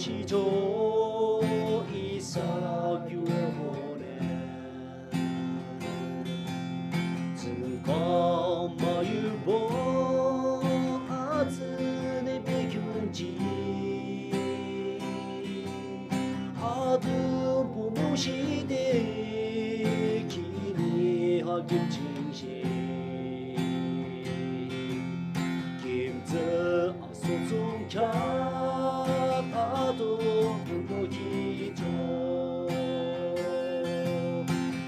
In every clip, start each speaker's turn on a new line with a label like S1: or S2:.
S1: 시조 이사규원에 증거마유보 아즈네 배경지 아든 부모시대 기니하김 징시 김즈 아소중캬 아도 불고기죠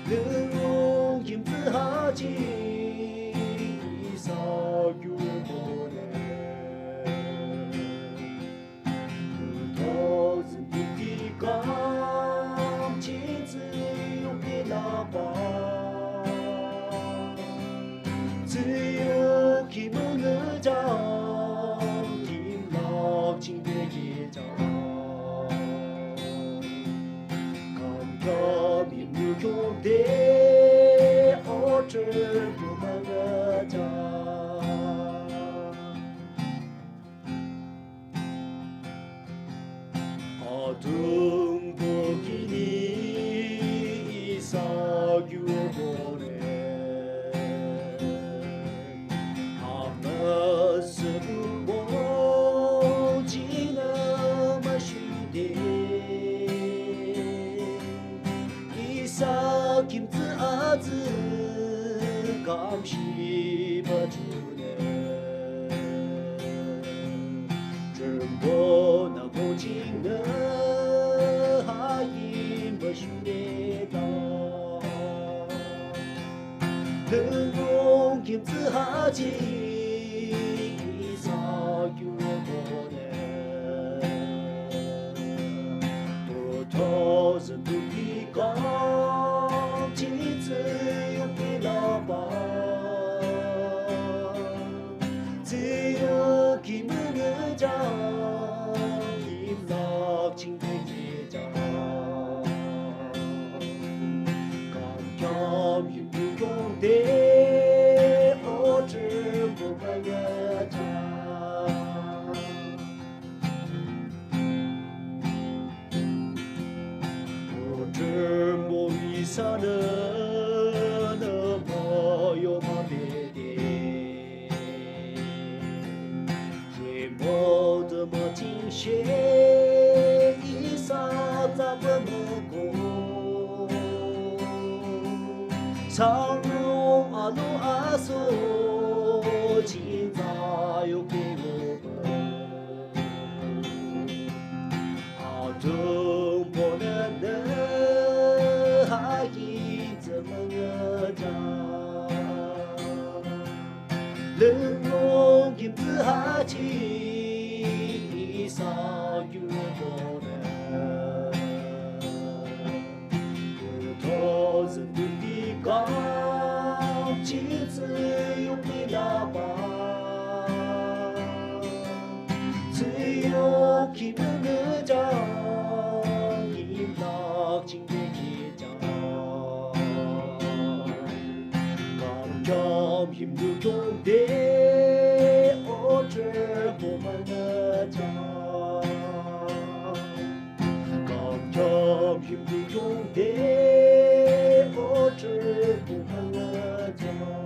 S1: 능용 김즈하지 이사규보네 그도슨 띠띠감 진즈용비나바 지요 김은의장 김락징대기장 감겸이 무교대 어쩔 도망가자 어둠복이니 이사규보네 아마스부모 지나마시대 이사 김즈 아즈 감시봐주네 전보나 고직는 하임 버슈네다 능용 김즈하지 이사규보네 도토스 두기가 진즈용비나바 지요 김은의장 김락징대기장 감겸 힘무용대 어쩔 보가야자 어쩔 모이사는 어머요마베데 모두 멋진 셰 이사 잡아먹고 상용 아노 아소 진자요 깨우고 아등 보내는 하기 저멍여자 능용 김즈하지 이사규보네 그도슨 띠띠감 진즈용비나바 지요 김은의장 김락징대기장 감겸 힘무용대 어쩔 도망가자 감겸 힘무용대 어쩔 도망가자